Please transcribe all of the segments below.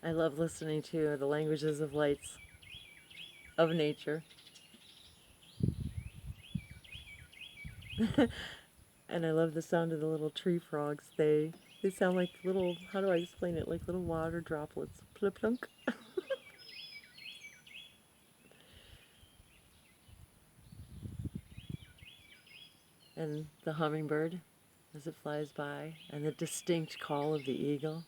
I love listening to the languages of lights of nature. And I love the sound of the little tree frogs. They sound like little, how do I explain it? Like little water droplets. Plunk plunk. And the hummingbird as it flies by, and the distinct call of the eagle.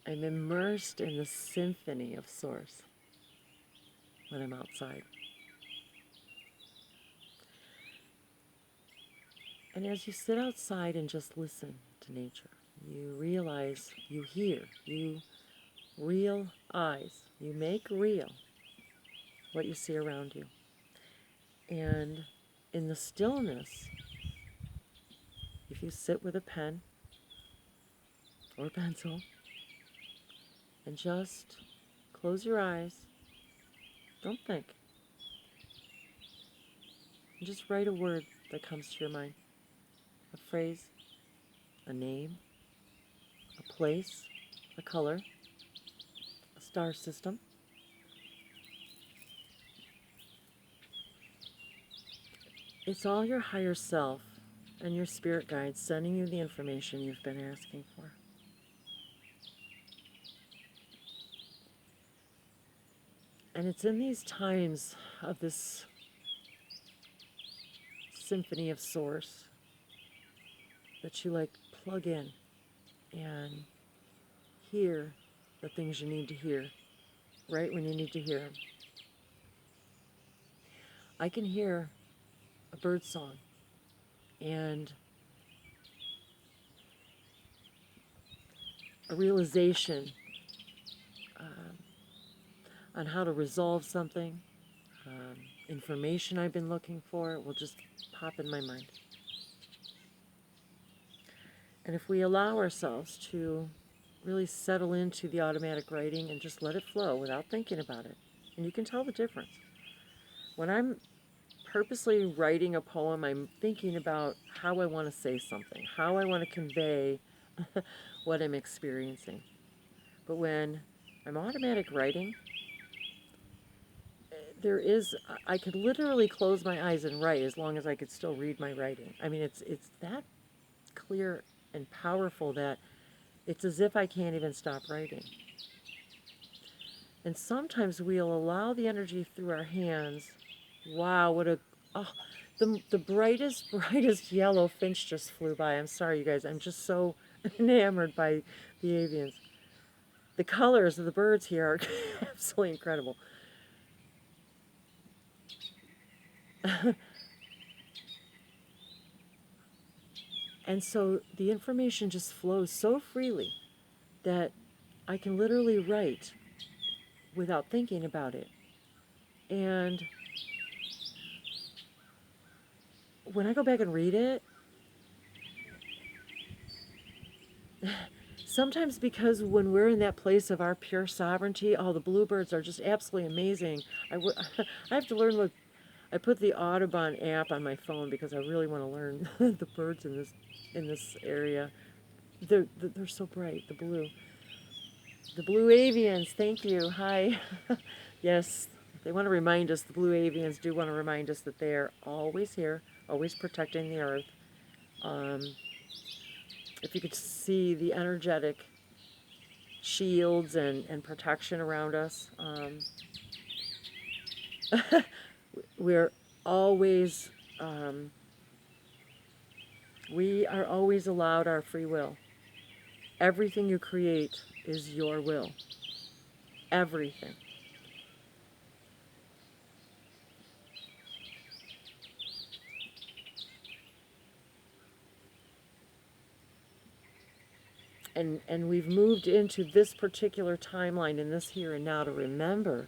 I'm immersed in the symphony of Source when I'm outside. And as you sit outside and just listen to nature, you realize, you hear, you realize, you make real what you see around you. And in the stillness, if you sit with a pen or pencil and just close your eyes, don't think, and just write a word that comes to your mind, a phrase, a name, a place, a color, a star system. It's all your higher self and your spirit guides sending you the information you've been asking for. And it's in these times of this symphony of Source that you like plug in and hear the things you need to hear right when you need to hear them. I can hear a bird song and a realization on how to resolve something, information I've been looking for will just pop in my mind. And if we allow ourselves to really settle into the automatic writing and just let it flow without thinking about it, and you can tell the difference. When I'm purposely writing a poem, I'm thinking about how I want to say something, how I want to convey what I'm experiencing. But when I'm automatic writing, I could literally close my eyes and write as long as I could still read my writing. I mean, it's that clear and powerful that it's as if I can't even stop writing. And sometimes we'll allow the energy through our hands. Wow, the brightest yellow finch just flew by. I'm sorry, you guys. I'm just so enamored by the avians. The colors of the birds here are absolutely incredible. And so the information just flows so freely that I can literally write without thinking about it. And when I go back and read it, sometimes because when we're in that place of our pure sovereignty, the bluebirds are just absolutely amazing. I have to learn what, I put the Audubon app on my phone because I really want to learn the birds in this area. They're so bright, the blue. The blue avians, thank you, hi. Yes, they want to remind us, the blue avians do want to remind us that they are always here, always protecting the earth. If you could see the energetic shields and protection around us, we're always, we are always allowed our free will. Everything you create is your will. Everything. And we've moved into this particular timeline in this here and now to remember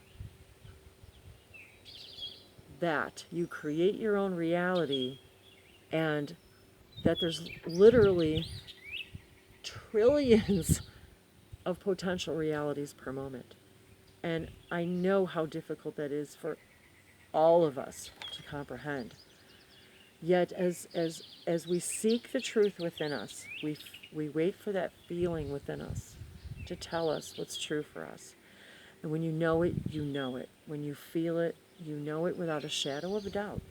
that you create your own reality and that there's literally trillions of potential realities per moment. And I know how difficult that is for all of us to comprehend. Yet as we seek the truth within us, We wait for that feeling within us to tell us what's true for us. And when you know it, you know it. When you feel it, you know it without a shadow of a doubt.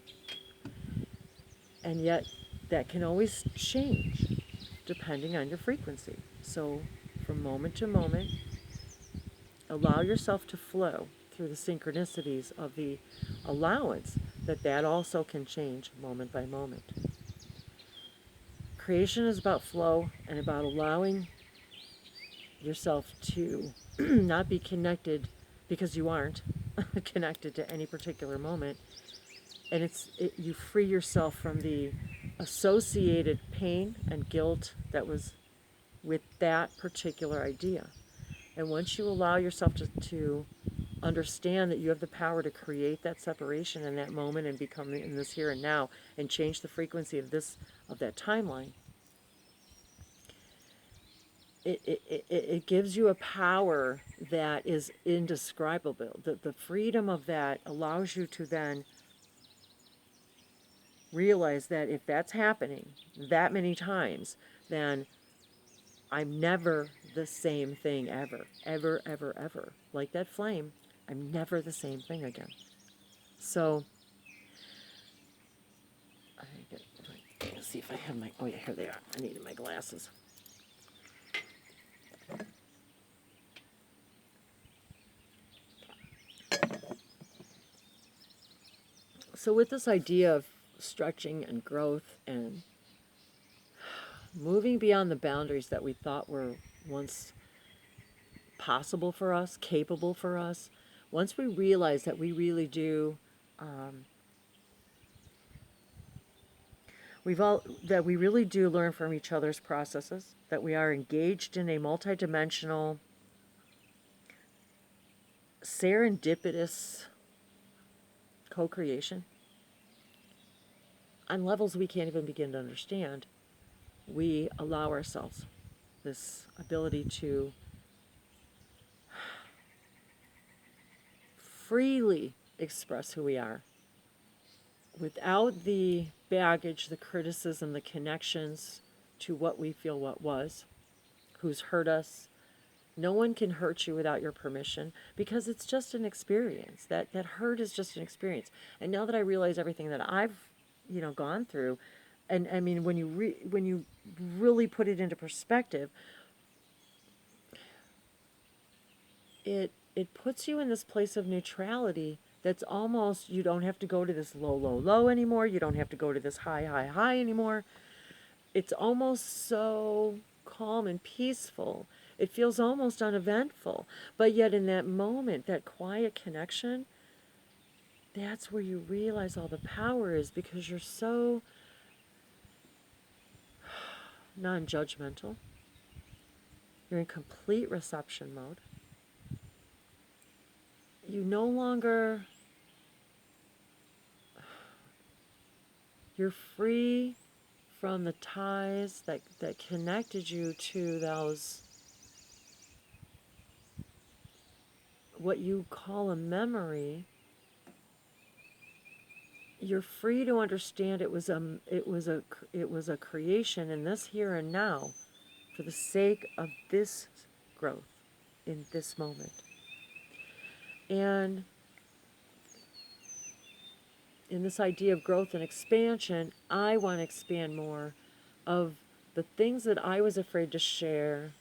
And yet, that can always change depending on your frequency. So, from moment to moment, allow yourself to flow through the synchronicities of the allowance that also can change moment by moment. Creation is about flow and about allowing yourself to not be connected, because you aren't connected to any particular moment, and you free yourself from the associated pain and guilt that was with that particular idea. And once you allow yourself to understand that you have the power to create that separation in that moment and become in this here and now and change the frequency of that timeline, it gives you a power that is indescribable. The freedom of that allows you to then realize that if that's happening that many times, then I'm never the same thing ever, ever, ever, ever. Like that flame, I'm never the same thing again. So, let's see if I have oh yeah, here they are. I needed my glasses. So with this idea of stretching and growth and moving beyond the boundaries that we thought were once possible for us, capable for us, once we realize that we really do, that we really do learn from each other's processes, that we are engaged in a multidimensional, serendipitous co-creation on levels we can't even begin to understand, we allow ourselves this ability to freely express who we are without the baggage, the criticism, the connections to what we feel what was, who's hurt us. No one can hurt you without your permission, because it's just an experience. That hurt is just an experience. And now that I realize everything that I've, gone through, and I mean, when you really put it into perspective, it puts you in this place of neutrality that's almost, you don't have to go to this low, low, low anymore. You don't have to go to this high, high, high anymore. It's almost so calm and peaceful. It feels almost uneventful. But yet in that moment, that quiet connection, that's where you realize all the power is, because you're so non-judgmental. You're in complete reception mode. You no longer, you're free from the ties that connected you to those, what you call a memory. You're free to understand it was a creation in this here and now for the sake of this growth in this moment. And in this idea of growth and expansion, I want to expand more of the things that I was afraid to share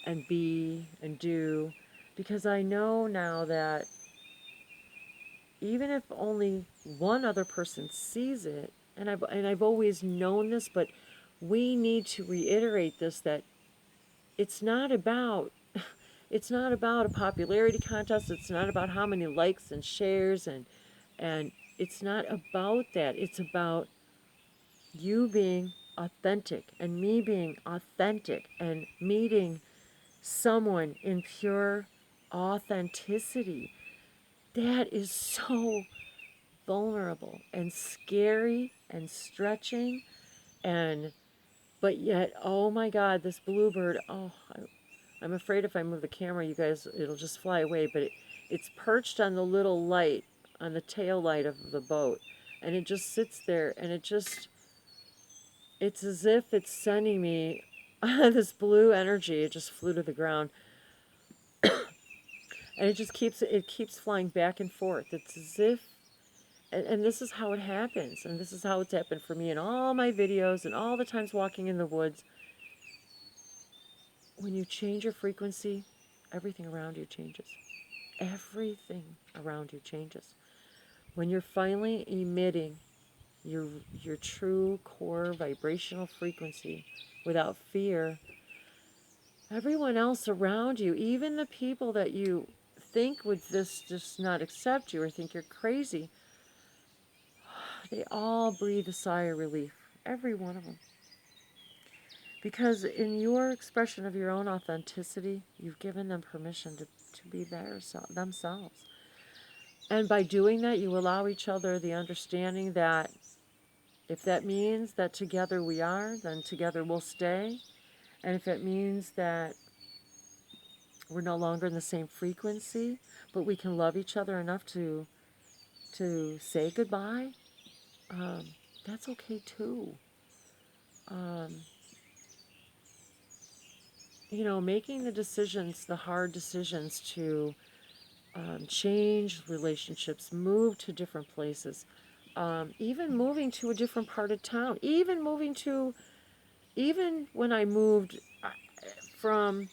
and be and do, because I know now that even if only one other person sees it, and I've always known this, but we need to reiterate this, that it's not about a popularity contest. It's not about how many likes and shares, and it's not about that. It's about you being authentic and me being authentic and meeting someone in pure authenticity. That is so vulnerable and scary and stretching, but yet, oh my God, this bluebird, I'm afraid if I move the camera, you guys, it'll just fly away, but it's perched on the little light, on the tail light of the boat, and it just sits there, and it's as if it's sending me this blue energy, it just flew to the ground, and it keeps flying back and forth. It's as if, and this is how it happens, and this is how it's happened for me in all my videos and all the times walking in the woods. When you change your frequency, everything around you changes. Everything around you changes. When you're finally emitting your your true core vibrational frequency without fear, everyone else around you, even the people that you think would just not accept you or think you're crazy, they all breathe a sigh of relief. Every one of them. Because in your expression of your own authenticity, you've given them permission to be themselves. And by doing that, you allow each other the understanding that if that means that together we are, then together we'll stay. And if it means that we're no longer in the same frequency, but we can love each other enough to say goodbye, um, that's okay too. Um, making the decisions, the hard decisions to change relationships, move to different places, even moving to a different part of town, even when I moved from,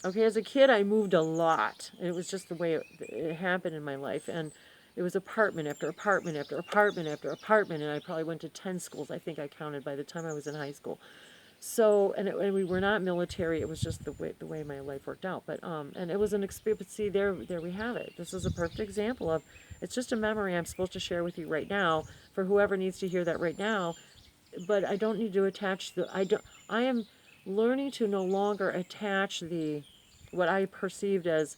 okay, as a kid, I moved a lot. It was just the way it happened in my life. And it was apartment after apartment after apartment after apartment. And I probably went to 10 schools, I think I counted, by the time I was in high school. So, and we were not military. It was just the way my life worked out. But and it was an experience. But see, there we have it. This is a perfect example of, it's just a memory I'm supposed to share with you right now for whoever needs to hear that right now. But I don't need to attach the. I am learning to no longer attach the what I perceived as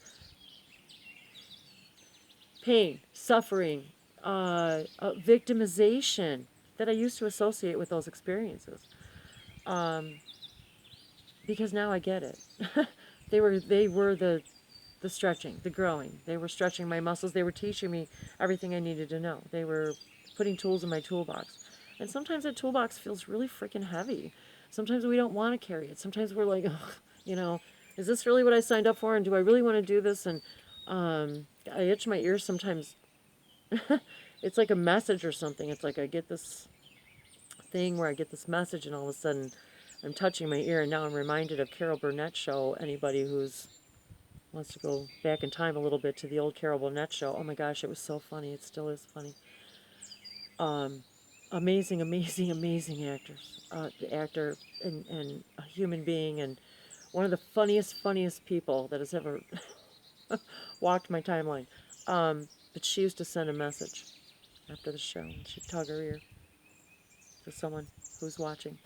pain, suffering, victimization that I used to associate with those experiences. Um, because now I get it. they were the stretching, the growing. They were stretching my muscles. They were teaching me everything I needed to know. They were putting tools in my toolbox. And sometimes that toolbox feels really freaking heavy. Sometimes we don't want to carry it. Sometimes we're like, ugh, is this really what I signed up for? And do I really want to do this? And I itch my ears sometimes. It's like a message or something. It's like I get this thing where I get this message, and all of a sudden I'm touching my ear, and now I'm reminded of Carol Burnett's show. Anybody who's wants to go back in time a little bit to the old Carol Burnett show. Oh my gosh, it was so funny. It still is funny. Um, amazing, amazing, amazing actors. Actor and a human being, and one of the funniest people that has ever walked my timeline. But she used to send a message after the show, and she'd tug her ear for someone who's watching.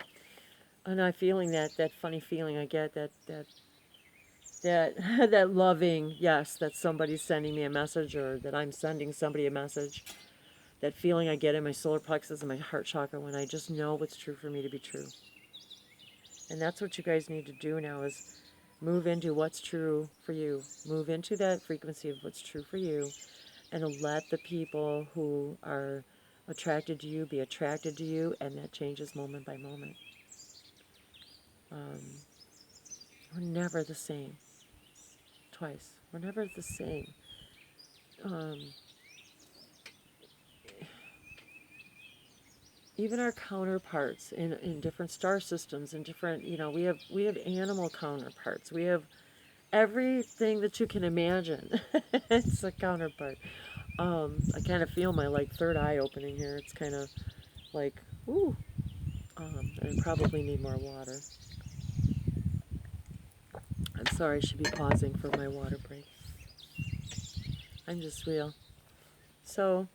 And I feeling that funny feeling I get, that that loving, yes, that somebody's sending me a message, or that I'm sending somebody a message. That feeling I get in my solar plexus and my heart chakra when I just know what's true for me to be true. And that's what you guys need to do now, is move into what's true for you. Move into that frequency of what's true for you, and let the people who are attracted to you be attracted to you, and that changes moment by moment. Um, we're never the same. Twice. We're never the same. Um, even our counterparts in different star systems, in different, we have animal counterparts. We have everything that you can imagine. It's a counterpart. I kind of feel my third eye opening here. It's kind of like, ooh. I probably need more water. I'm sorry, I should be pausing for my water break. I'm just real. So,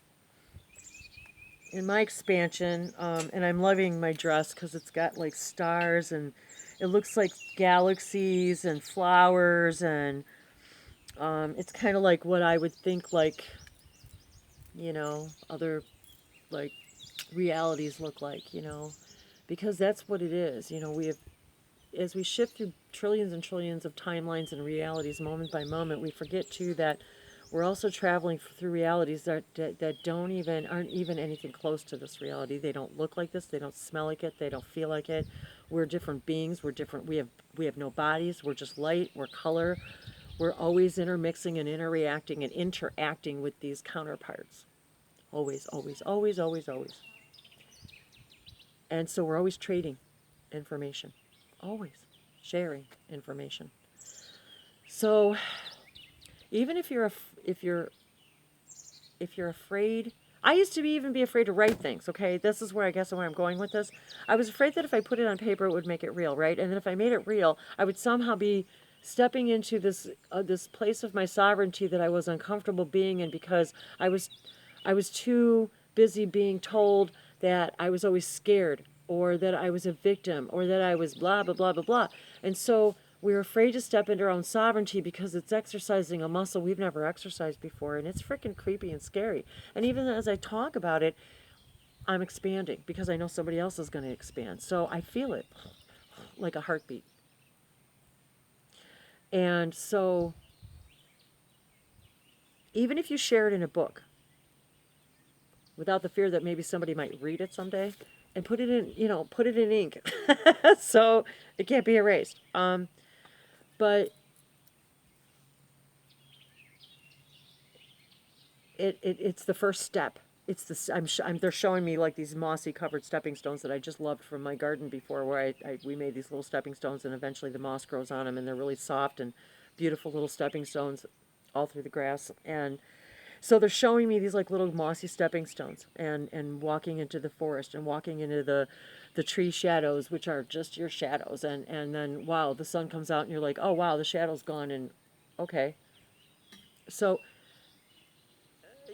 in my expansion, and I'm loving my dress because it's got like stars, and it looks like galaxies and flowers, and it's kind of like what I would think other like realities look like, because that's what it is. We have, as we shift through trillions and trillions of timelines and realities moment by moment, we forget too that we're also traveling through realities that aren't even anything close to this reality. They don't look like this. They don't smell like it. They don't feel like it. We're different beings. We're different. We have no bodies. We're just light. We're color. We're always intermixing and interacting with these counterparts. Always, always, always, always, always. And so we're always trading information. Always sharing information. So even if you're afraid, I used to even be afraid to write things. Okay, this is where I guess where I'm going with this. I was afraid that if I put it on paper, it would make it real, right? And then if I made it real, I would somehow be stepping into this place of my sovereignty that I was uncomfortable being in because I was too busy being told that I was always scared or that I was a victim or that I was blah blah blah blah blah. And so we're afraid to step into our own sovereignty because it's exercising a muscle we've never exercised before, and it's freaking creepy and scary. And even as I talk about it, I'm expanding because I know somebody else is going to expand. So I feel it like a heartbeat. And so even if you share it in a book without the fear that maybe somebody might read it someday, and put it in, put it in ink so it can't be erased. But it's the first step. It's they're showing me like these mossy covered stepping stones that I just loved from my garden before, where we made these little stepping stones, and eventually the moss grows on them, and they're really soft and beautiful little stepping stones all through the grass. And so they're showing me these like little mossy stepping stones, and walking into the forest and walking into the tree shadows, which are just your shadows. And then wow, the sun comes out and you're like, oh wow, the shadow's gone. And okay, so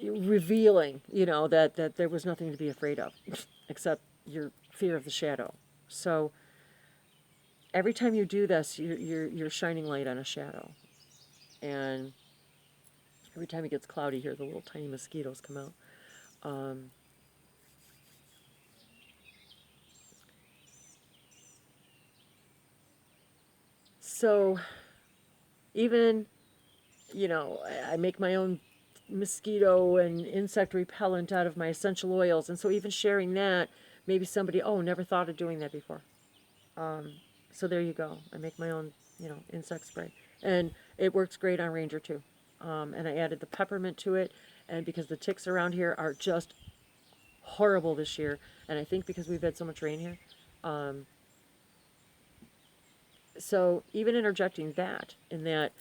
revealing, that there was nothing to be afraid of except your fear of the shadow. So every time you do this, you're shining light on a shadow. And every time it gets cloudy here, the little tiny mosquitoes come out. So even, I make my own mosquito and insect repellent out of my essential oils. And so even sharing that, maybe somebody, oh, never thought of doing that before. So there you go. I make my own, insect spray. And it works great on Ranger too. And I added the peppermint to it. And because the ticks around here are just horrible this year, and I think because we've had so much rain here, so even interjecting that in that,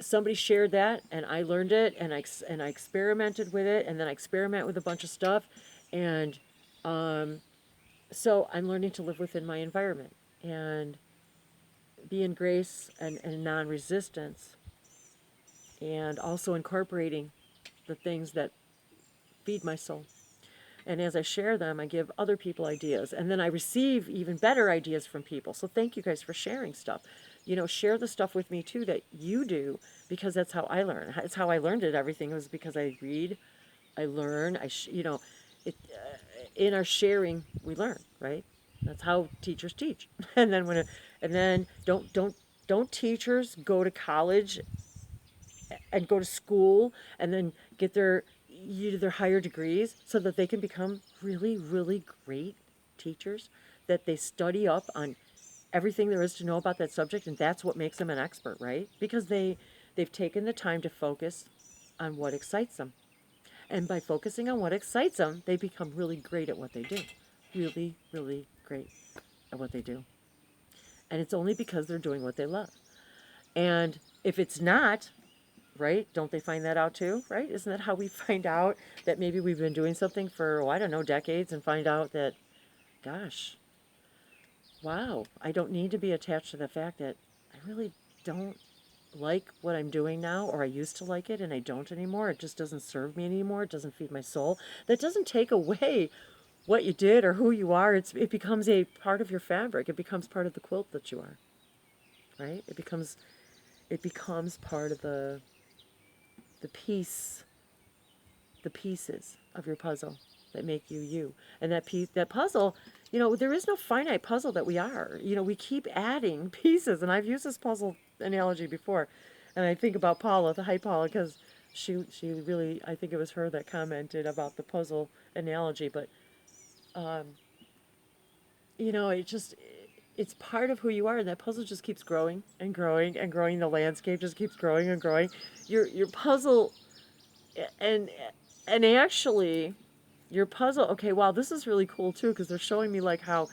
somebody shared that and I learned it and I experimented with it, and then I experiment with a bunch of stuff, and so I'm learning to live within my environment and be in grace and non-resistance, and also incorporating the things that feed my soul. And as I share them, I give other people ideas. And then I receive even better ideas from people. So thank you guys for sharing stuff. Share the stuff with me too that you do, because that's how I learn. It's how I learned it. Everything was because I read, I learn, in our sharing, we learn, right? That's how teachers teach. And then don't teachers go to college and go to school and then get their higher degrees so that they can become really, really great teachers, that they study up on everything there is to know about that subject, and that's what makes them an expert, right? Because they've taken the time to focus on what excites them. And by focusing on what excites them, they become really great at what they do. Really, really great at what they do. And it's only because they're doing what they love. And if it's not, right? Don't they find that out too, right? Isn't that how we find out that maybe we've been doing something for, oh, I don't know, decades, and find out that, gosh, wow, I don't need to be attached to the fact that I really don't like what I'm doing now, or I used to like it and I don't anymore. It just doesn't serve me anymore. It doesn't feed my soul. That doesn't take away what you did or who you are. It becomes a part of your fabric. It becomes part of the quilt that you are, right? It becomes part of the pieces of your puzzle that make you you. And that puzzle, there is no finite puzzle that we are. We keep adding pieces, and I've used this puzzle analogy before, and I think about Paula, the hi Paula, because she really, I think it was her that commented about the puzzle analogy. But you know, it's part of who you are, and that puzzle just keeps growing and growing and growing. The landscape just keeps growing and growing. Your puzzle, and and actually, your puzzle. Okay, wow, this is really cool too because they're showing me like how.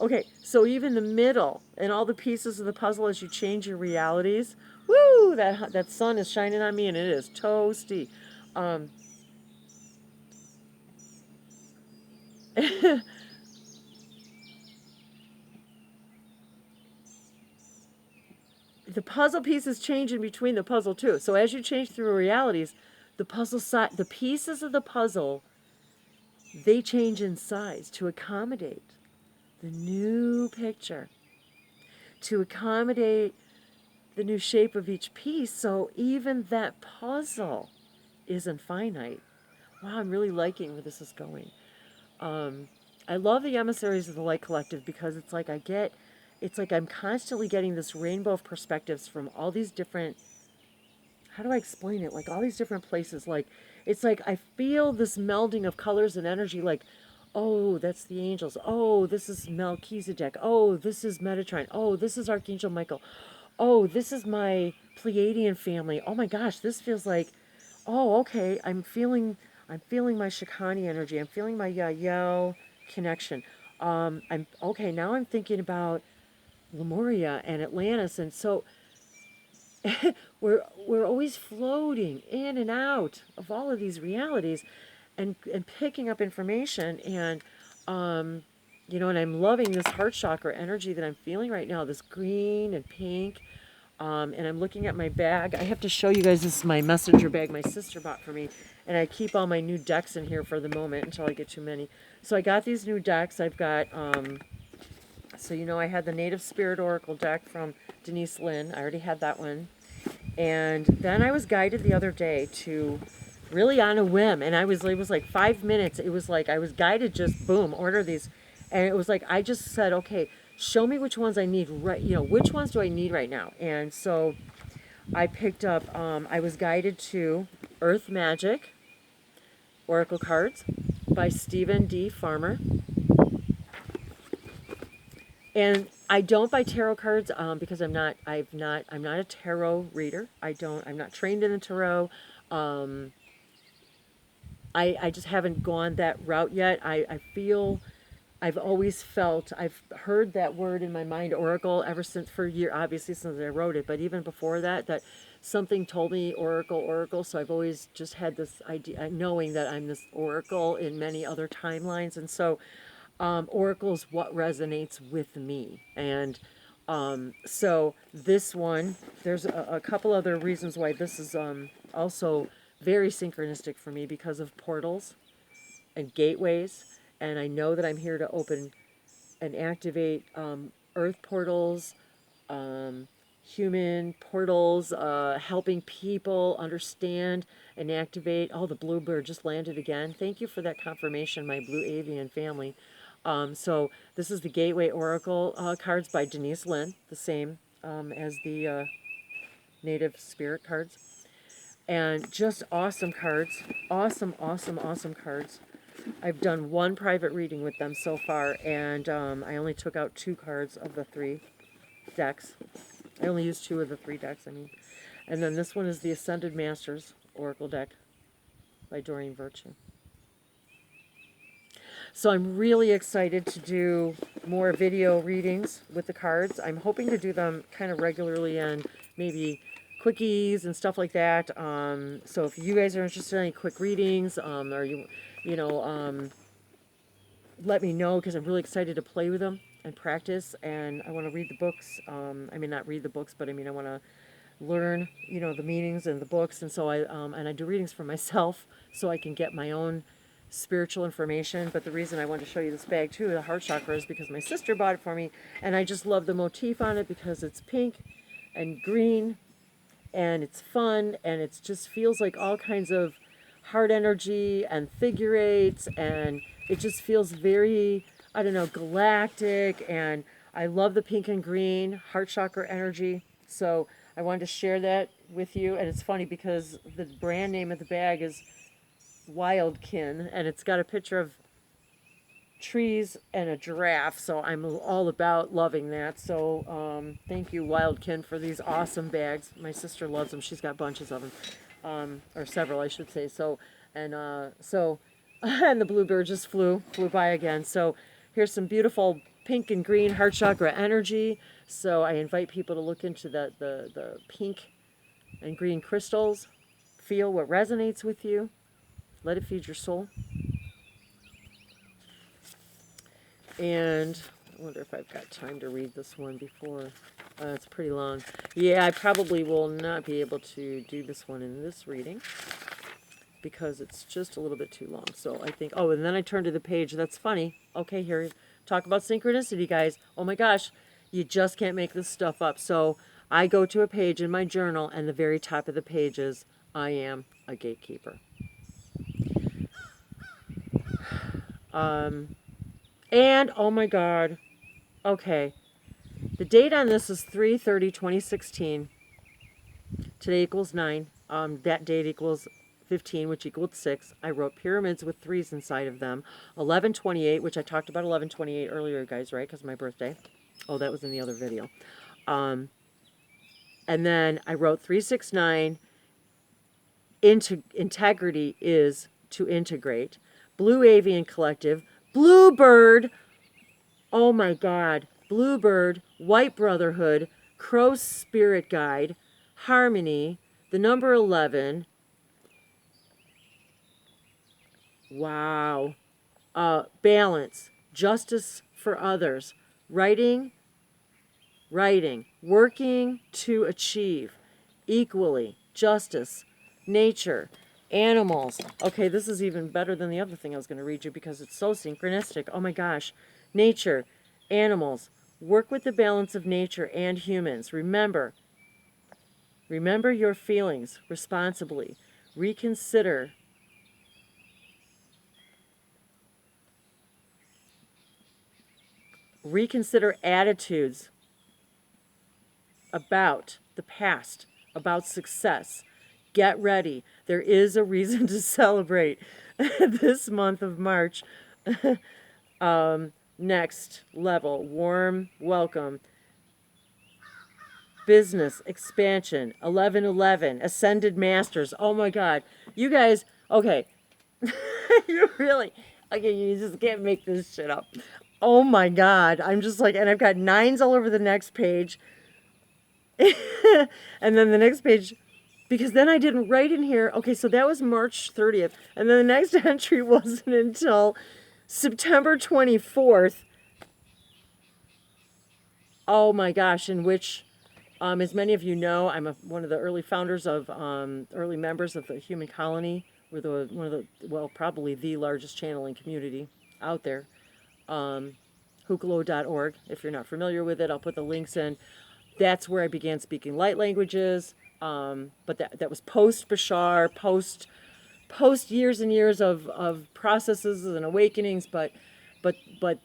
Okay, so even the middle and all the pieces of the puzzle as you change your realities. Woo! That sun is shining on me, and it is toasty. Um, the puzzle pieces change in between the puzzle too. So as you change through realities, the pieces of the puzzle, they change in size to accommodate the new picture, to accommodate the new shape of each piece. So even that puzzle isn't finite. Wow, I'm really liking where this is going. Um, I love the emissaries of the Light Collective because it's like I'm constantly getting this rainbow of perspectives from all these different, how do I explain it? Like all these different places. Like, it's like I feel this melding of colors and energy. Like, oh, that's the angels. Oh, this is Melchizedek. Oh, this is Metatron. Oh, this is Archangel Michael. Oh, this is my Pleiadian family. Oh my gosh, this feels like, oh, okay. I'm feeling my Shikani energy. I'm feeling my Yael connection. I'm okay. Now I'm thinking about Lemuria and Atlantis, and so we're always floating in and out of all of these realities, and picking up information, and you know, and I'm loving this heart chakra energy that I'm feeling right now. This green and pink. And I'm looking at my bag. I have to show you guys, this is my messenger bag my sister bought for me. And I keep all my new decks in here for the moment until I get too many. So I got these new decks. I've got, so you know, I had the Native Spirit Oracle deck from Denise Lynn. I already had that one. And then I was guided the other day to, really on a whim. And it was like 5 minutes. It was like I was guided, just boom, order these. And it was like I just said, okay, show me which ones I need right, you know, which ones do I need right now. And so I picked up, I was guided to Earth Magic Oracle cards by Stephen D. Farmer. And I don't buy tarot cards because I'm not a tarot reader. I'm not trained in the tarot. Um, I just haven't gone that route yet. I feel, I've always felt, I've heard that word in my mind, oracle, ever since, for a year, obviously since I wrote it, but even before that, that something told me oracle, oracle. So I've always just had this idea, knowing that I'm this oracle in many other timelines. And so oracle is what resonates with me. And so this one, there's a couple other reasons why this is also very synchronistic for me, because of portals and gateways. And I know that I'm here to open and activate earth portals, human portals, helping people understand and activate. Oh, the bluebird just landed again. Thank you for that confirmation, my blue avian family. So this is the Gateway Oracle cards by Denise Lynn, the same as the Native Spirit cards. And just awesome cards. Awesome, awesome, awesome cards. I've done one private reading with them so far, and I only took out 2 cards of the 3 decks. I only used 2 of the 3 decks, I mean. And then this one is the Ascended Masters Oracle deck by Doreen Virtue. So I'm really excited to do more video readings with the cards. I'm hoping to do them kind of regularly and maybe quickies and stuff like that. So if you guys are interested in any quick readings, or you know, let me know, because I'm really excited to play with them and practice. And I want to read the books. I mean, not read the books, but I mean, I want to learn, you know, the meanings and the books. And so I do readings for myself so I can get my own spiritual information. But the reason I wanted to show you this bag too, the heart chakra, is because my sister bought it for me, and I just love the motif on it because it's pink and green, and it's fun, and it just feels like all kinds of heart energy and figure eights, and it just feels very, I don't know, galactic. And I love the pink and green heart chakra energy. So I wanted to share that with you. And it's funny because the brand name of the bag is Wildkin, and it's got a picture of trees and a giraffe, so I'm all about loving that. So thank you, Wildkin, for these awesome bags. My sister loves them. She's got bunches of them, or several, I should say. So and the bluebird just flew by again. So here's some beautiful pink and green heart chakra energy. So I invite people to look into the pink and green crystals. Feel what resonates with you. Let it feed your soul. And I wonder if I've got time to read this one before. It's pretty long. Yeah, I probably will not be able to do this one in this reading because it's just a little bit too long. So I think, oh, and then I turn to the page. That's funny. Okay, here, talk about synchronicity, guys. Oh my gosh, you just can't make this stuff up. So I go to a page in my journal, and the very top of the page is, I am a gatekeeper. And, oh my God, okay. The date on this is 3/30/2016. Today equals 9. That date equals 15, which equaled 6. I wrote pyramids with 3s inside of them. 11/28, which I talked about 11/28 earlier, guys, right? Because of my birthday. Oh, that was in the other video. And then I wrote 369. Integrity is to integrate. Blue Avian Collective. Bluebird. Oh my God. Bluebird. White Brotherhood. Crow Spirit Guide. Harmony. The number 11. Wow. Balance. Justice for others. Writing. Working to achieve. Equally. Justice. Nature. Animals. Okay, this is even better than the other thing I was going to read you because it's so synchronistic. Oh my gosh. Nature. Animals. Work with the balance of nature and humans. Remember your feelings responsibly. Reconsider attitudes about the past, about success. Get ready. There is a reason to celebrate this month of March. Next level, warm welcome. Business expansion, 11/11, ascended masters. Oh my God. You guys, okay. You really, okay, you just can't make this shit up. Oh my God. I'm just like, and I've got 9s all over the next page. And then the next page, because then I didn't write in here. Okay, so that was March 30th. And then the next entry wasn't until September 24th. Oh my gosh, in which, as many of you know, I'm one of the early founders of, early members of the Human Colony. We're one of the, well, probably the largest channeling community out there. Hukalo.org. If you're not familiar with it, I'll put the links in. That's where I began speaking light languages. But that was post Bashar, post years and years of processes and awakenings. But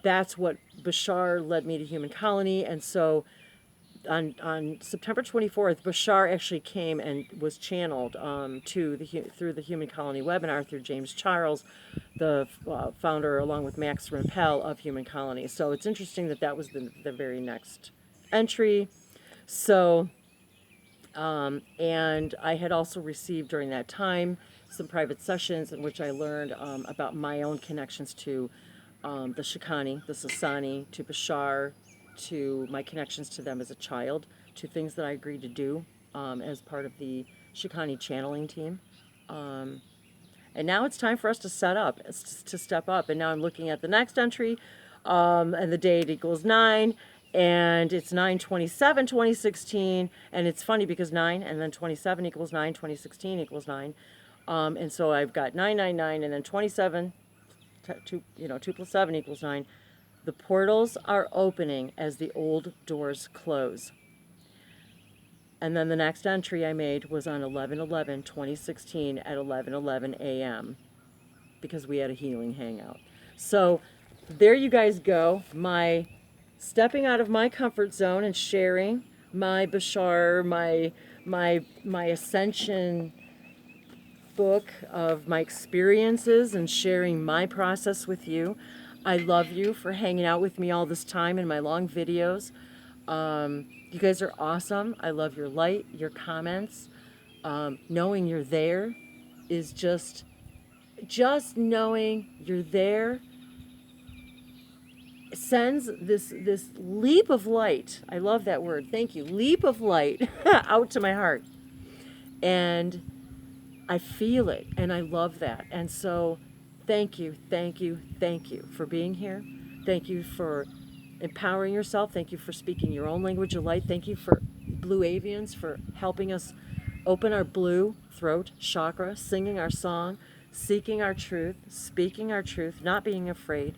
that's what Bashar led me to Human Colony. And so on September 24th, Bashar actually came and was channeled through the Human Colony webinar through James Charles, the founder, along with Max Rempel, of Human Colony. So it's interesting that was the very next entry. So, and I had also received during that time some private sessions in which I learned about my own connections to the Shikani, the Sasani, to Bashar, to my connections to them as a child, to things that I agreed to do as part of the Shikani channeling team. And now it's time for us to step up. And now I'm looking at the next entry, and the date equals 9. And it's 9/27/2016, and it's funny because 9 and then 27 equals 9, 2016 equals 9, and so I've got 999 and then 27, 2 plus 7 equals 9. The portals are opening as the old doors close. And then the next entry I made was on 11/11/2016 at 11:11 a.m. because we had a healing hangout. So there you guys go. My stepping out of my comfort zone and sharing my Bashar, my ascension book of my experiences and sharing my process with you. I love you for hanging out with me all this time in my long videos. You guys are awesome. I love your light, your comments. Knowing you're there is just knowing you're there sends this leap of light. I love that word. Thank you. Leap of light out to my heart. And I feel it and I love that. And so thank you, thank you, thank you for being here. Thank you for empowering yourself. Thank you for speaking your own language of light. Thank you for Blue Avians for helping us open our blue throat chakra, singing our song, seeking our truth, speaking our truth, not being afraid,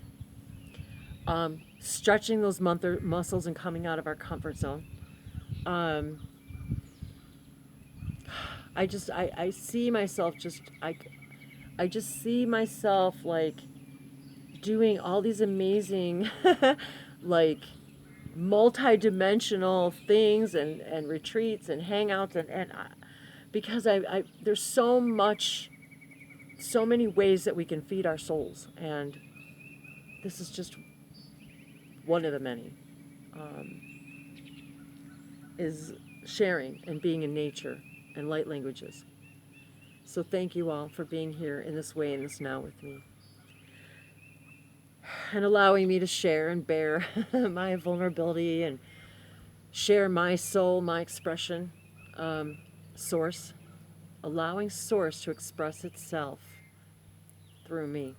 stretching those muscles and coming out of our comfort zone. Um, I see myself I just see myself like doing all these amazing, like multi-dimensional things and retreats and hangouts because there's so many ways that we can feed our souls, and this is just one of the many. Is sharing and being in nature and light languages. So thank you all for being here in this way, in this now with me, and allowing me to share and bear my vulnerability and share my soul, my expression, source, allowing source to express itself through me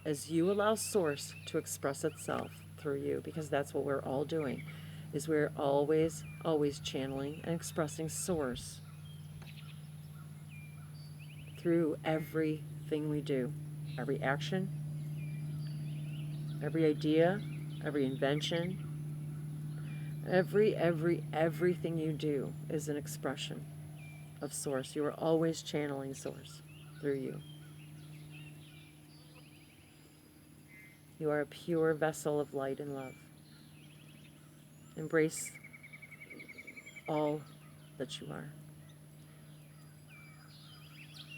as you allow source to express itself through you, because that's what we're all doing, is we're always channeling and expressing source through everything we do, every action, every idea, every invention, everything you do is an expression of source. You are always channeling source through you. You are a pure vessel of light and love. Embrace all that you are.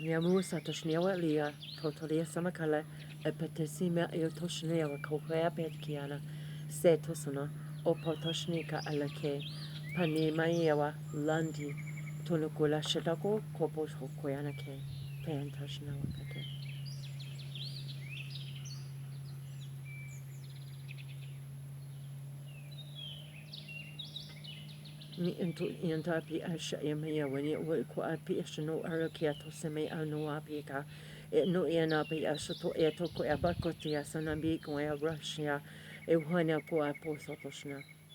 Niamusa toshnewa lia, totolia samakala, epetesima eotoshnewa kokwea petkiana, setosana, opotoshnika alake, panemaewa landi, tonukula shadako, kopo hokweanake, pantoshnewa kate. Mi into iantapi asha yamaya when it would quapi ashano arakiato seme anuapika. It no ianapi ashato eto koabakotia sanambi koa Russia. It wana koa posotoshna.